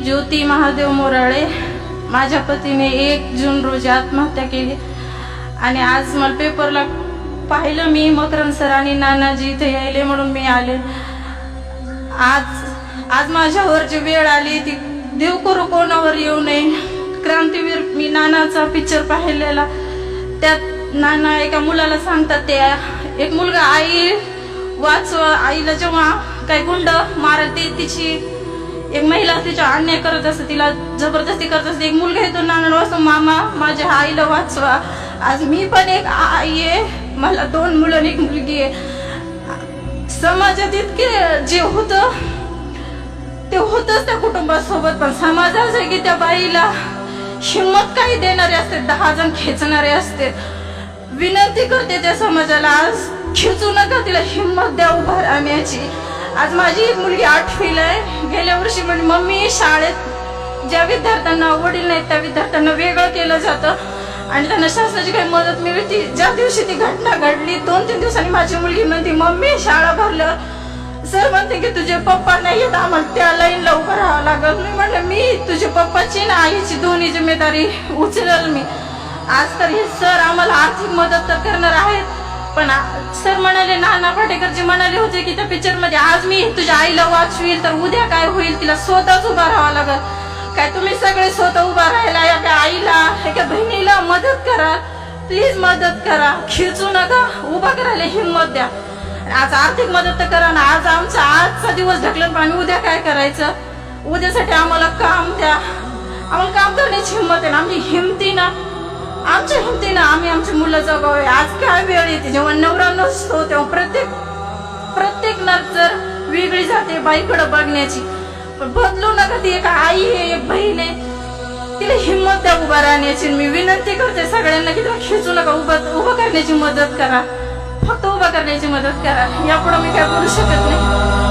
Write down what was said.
ज्योती महादेव मोराळे. माझ्या पतीने 1 जून रोजी आत्महत्या केली आणि आज मला पेपरला पाहिलं मी, मकरंद सर आणि नानाजी इथे यायले म्हणून मी आले. आज माझ्यावर जी वेळ आली ती देव करू कोणावर येऊ नये. क्रांतीवीर मी नानाचा पिक्चर पाहिलेला, त्यात नाना एका मुलाला सांगतात, ते एक मुलगा आई वाचवा, आईला जेव्हा काही गुंड मारते, तिची एक महिला तिच्या अन्याय करत असते, तिला जबरदस्ती करत असते, एक मुलगा येतो नाना वाचतो, मामा माझ्या आईला वाचवा. आज मी पण एक आई आहे, मला 2 मुलं आणि 1 मुलगी आहे. समाजात इतके जे होतं ते होतच त्या कुटुंबासोबत, पण समाज असं आहे की त्या बाईला हिंमत काही देणारे असते, 10 जण खेचणारे असते. विनंती करते त्या समाजाला, आज खिचू नका, तिला हिंमत द्या उभा राहण्याची. आज माझी एक मुलगी 8वीला आहे. गेल्या वर्षी म्हणजे मम्मी शाळेत ज्या विद्यार्थ्यांना वडील नाहीत त्या विद्यार्थ्यांना वेगळं केलं जातं आणि त्यांना शासनाची काही मदत मिळते. ज्या दिवशी ती घटना घडली 2-3 दिवसांनी माझी मुलगी म्हणते, मम्मी शाळा भरल्यावर सर म्हणते की तुझे पप्पा नाही येत, आम्हाला त्या लाईनला उभं राहावं लागल. मी म्हणलं मी तुझ्या पप्पाची ना आईची दोन्ही जिम्मेदारी उचलल मी. आज तर हे सर आम्हाला आर्थिक मदत तर करणार आहेत, पण सर म्हणाले, नाना पाटेकरजी म्हणाले होते की त्या पिक्चर मध्ये, आज मी तुझ्या आईला वाचवील तर उद्या काय होईल, तिला स्वतःच उभा राहावं लागल. काय तुम्ही सगळे स्वतः उभा राहायला, एका आईला एका बहिणीला मदत करा, प्लीज मदत करा, खिचू नका, उभा करायला हिंमत द्या. आज आर्थिक मदत तर करा ना. आज आजचा दिवस ढकलून आम्ही उद्या काय करायचं, उद्यासाठी आम्हाला काम द्या, आम्हाला काम करण्याची हिंमत आहे ना. आमच्या हिमतीनं आम्ही आमची मुलं जगावे. आज काय वेळ येते जेव्हा नवरा नसतो, तेव्हा प्रत्येक नजर वेगळी जाते बाईकडे बघण्याची. पण बदलू नका, ती एक आई आहे, एक बहीण आहे, तिला हिंमत द्या उभा राहण्याची. मी विनंती करते सगळ्यांना की तिला खिचू नका, उभं करण्याची मदत करा, फक्त उभा करण्याची मदत करा. यापुढे मी काय बोलू शकत नाही.